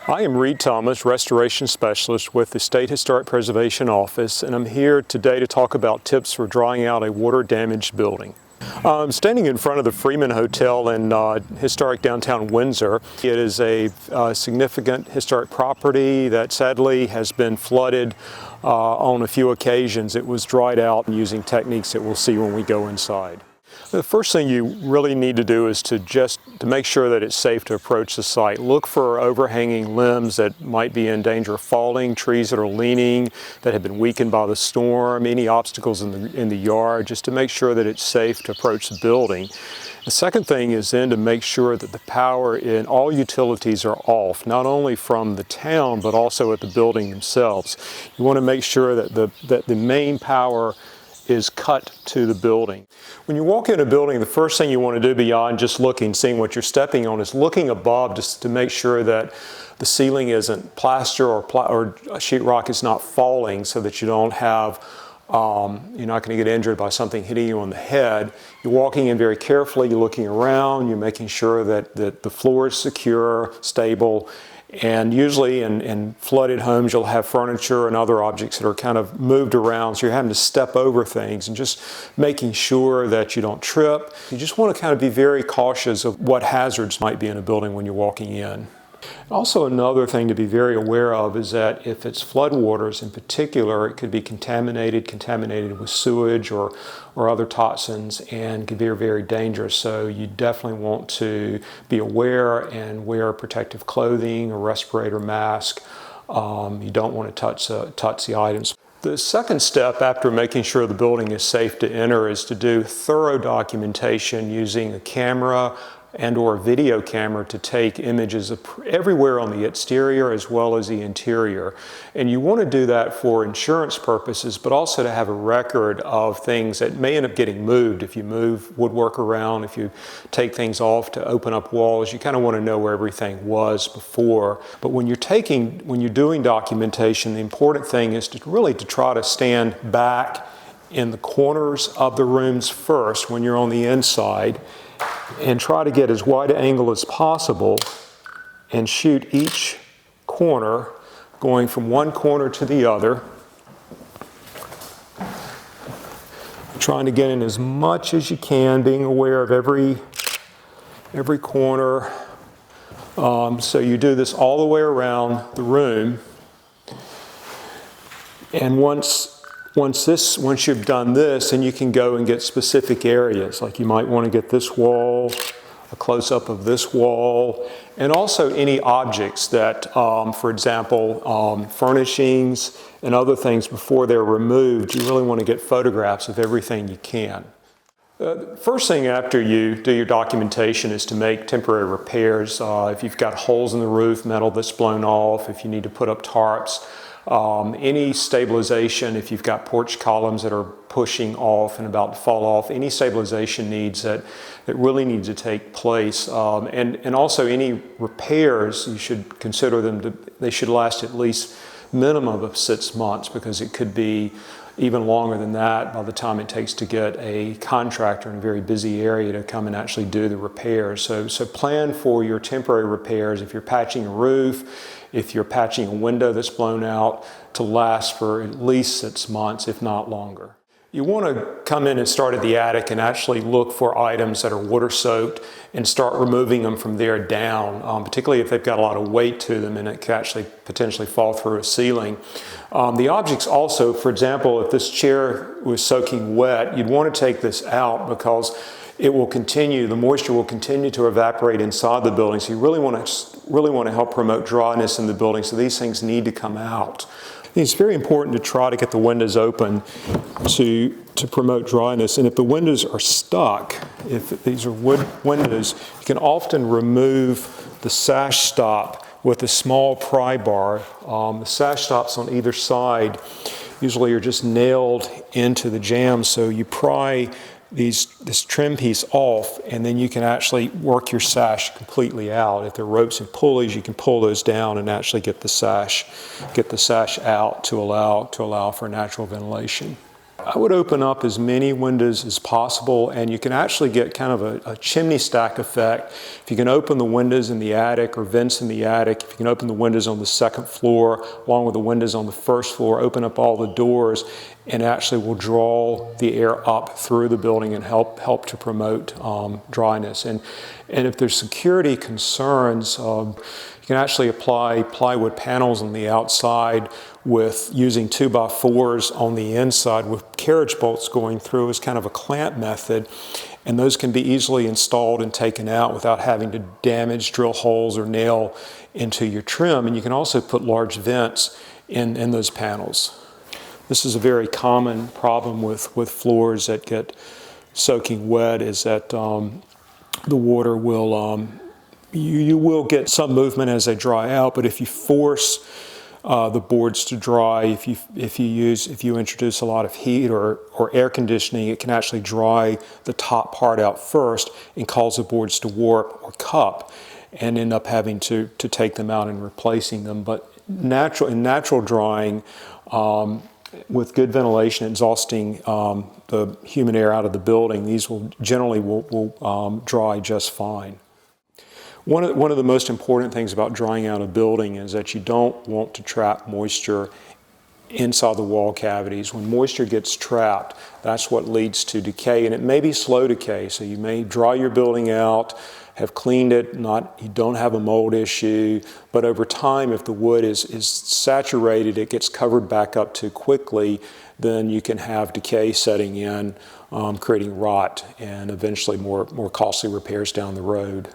I am Reed Thomas, Restoration Specialist with the State Historic Preservation Office, and I'm here today to talk about tips for drying out a water-damaged building. I'm standing in front of the Freeman Hotel in historic downtown Windsor. It is a significant historic property that sadly has been flooded on a few occasions. It was dried out using techniques that we'll see when we go inside. The first thing you really need to do is to make sure that it's safe to approach the site. Look for overhanging limbs that might be in danger of falling, trees that are leaning, that have been weakened by the storm, any obstacles in the yard, just to make sure that it's safe to approach the building. The second thing is then to make sure that the power in all utilities are off, not only from the town but also at the building themselves. You want to make sure that the main power is cut to the building. When you walk in a building, the first thing you want to do beyond just seeing what you're stepping on is looking above just to make sure that the ceiling isn't plaster or sheetrock is not falling, so that you don't have you're not going to get injured by something hitting you on the head. You're walking in very carefully, you're looking around, you're making sure that the floor is secure, stable. And usually in flooded homes, you'll have furniture and other objects that are kind of moved around, so you're having to step over things and just making sure that you don't trip. You just want to kind of be very cautious of what hazards might be in a building when you're walking in. Also, another thing to be very aware of is that if it's floodwaters in particular, it could be contaminated with sewage or other toxins, and can be very dangerous. So you definitely want to be aware and wear protective clothing, a respirator mask. You don't want to touch the items. The second step after making sure the building is safe to enter is to do thorough documentation using a camera and/or a video camera to take images of everywhere on the exterior as well as the interior. And you want to do that for insurance purposes, but also to have a record of things that may end up getting moved. If you move woodwork around, if you take things off to open up walls, you kind of want to know where everything was before. But when you're doing documentation, the important thing is to try to stand back in the corners of the rooms first when you're on the inside, and try to get as wide an angle as possible and shoot each corner, going from one corner to the other, trying to get in as much as you can, being aware of every corner. So you do this all the way around the room, and once you've done this, then you can go and get specific areas. Like you might want to get this wall, a close-up of this wall, and also any objects that, for example, furnishings and other things before they're removed. You really want to get photographs of everything you can. The first thing after you do your documentation is to make temporary repairs. If you've got holes in the roof, metal that's blown off, if you need to put up tarps, any stabilization, if you've got porch columns that are pushing off and about to fall off, any stabilization needs that really need to take place. And also any repairs, you should consider they should last at least minimum of 6 months, because it could be even longer than that by the time it takes to get a contractor in a very busy area to come and actually do the repairs. So plan for your temporary repairs. If you're patching a roof, if you're patching a window that's blown out, to last for at least 6 months, if not longer. You want to come in and start at the attic and actually look for items that are water soaked and start removing them from there down, particularly if they've got a lot of weight to them and it can actually potentially fall through a ceiling. The objects also, for example, if this chair was soaking wet, you'd want to take this out, because the moisture will continue to evaporate inside the building. So you really want to help promote dryness in the building. So these things need to come out. It's very important to try to get the windows open to promote dryness. And if the windows are stuck, if these are wood windows, you can often remove the sash stop with a small pry bar. The sash stops on either side usually are just nailed into the jamb, so you pry this trim piece off, and then you can actually work your sash completely out. If there are ropes and pulleys, you can pull those down and actually get the sash out to allow for natural ventilation. I would open up as many windows as possible, and you can actually get kind of a chimney stack effect. If you can open the windows in the attic or vents in the attic, if you can open the windows on the second floor along with the windows on the first floor, open up all the doors, and actually will draw the air up through the building and help to promote dryness. And if there's security concerns, you can actually apply plywood panels on the outside with using 2x4s on the inside with carriage bolts going through as kind of a clamp method. And those can be easily installed and taken out without having to damage, drill holes, or nail into your trim. And you can also put large vents in those panels. This is a very common problem with floors that get soaking wet, is that the water will, you will get some movement as they dry out, but if you force the boards to dry, if you introduce a lot of heat or air conditioning, it can actually dry the top part out first and cause the boards to warp or cup and end up having to take them out and replacing them. But in natural drying, with good ventilation exhausting the humid air out of the building, these will generally dry just fine. One of the most important things about drying out a building is that you don't want to trap moisture inside the wall cavities. When moisture gets trapped, that's what leads to decay, and it may be slow decay. So you may dry your building out, have cleaned it, you don't have a mold issue, but over time, if the wood is saturated, it gets covered back up too quickly, then you can have decay setting in, creating rot, and eventually more costly repairs down the road.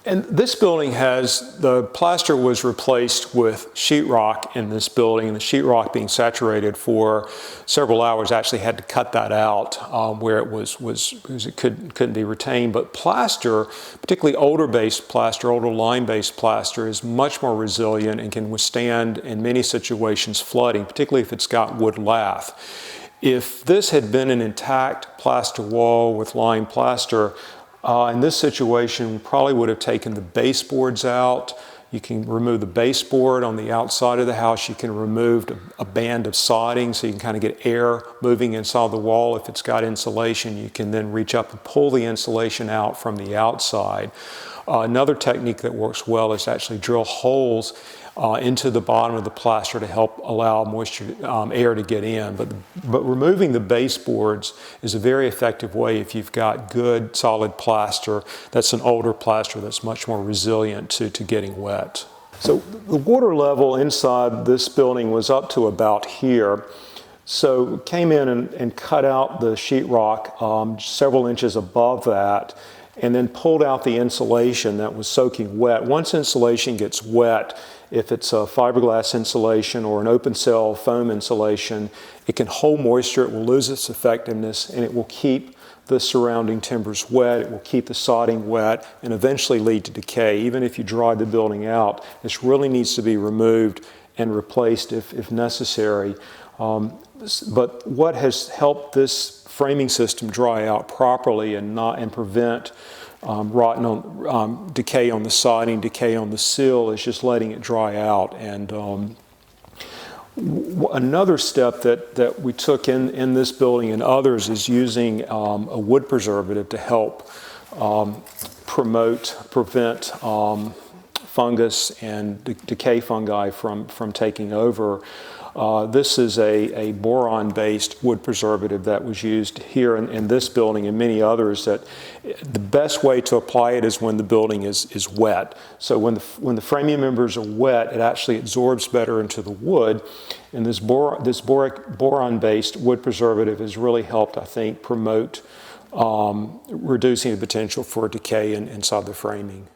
And this building the plaster was replaced with sheetrock in this building, and the sheetrock being saturated for several hours actually had to cut that out where it couldn't be retained. But plaster, particularly older lime-based plaster, is much more resilient and can withstand in many situations flooding, particularly if it's got wood lath. If this had been an intact plaster wall with lime plaster, in this situation, we probably would have taken the baseboards out. You can remove the baseboard on the outside of the house. You can remove a band of sodding so you can kind of get air moving inside the wall. If it's got insulation, you can then reach up and pull the insulation out from the outside. Another technique that works well is to actually drill holes into the bottom of the plaster to help allow air to get in. But removing the baseboards is a very effective way if you've got good solid plaster that's an older plaster that's much more resilient to getting wet. So the water level inside this building was up to about here. So came in and cut out the sheetrock several inches above that, and then pulled out the insulation that was soaking wet. Once insulation gets wet, if it's a fiberglass insulation or an open cell foam insulation, it can hold moisture, it will lose its effectiveness, and it will keep the surrounding timbers wet, it will keep the sodding wet, and eventually lead to decay. Even if you dry the building out, this really needs to be removed and replaced if necessary. But what has helped this framing system dry out properly and prevent decay on the siding, decay on the sill, is just letting it dry out. And another step that we took in this building and others is using a wood preservative to help prevent fungus and decay fungi from taking over. This is a boron-based wood preservative that was used here in this building and many others. That the best way to apply it is when the building is wet. So when the framing members are wet, it actually absorbs better into the wood. And this boron-based wood preservative has really helped, I think, promote reducing the potential for decay inside the framing.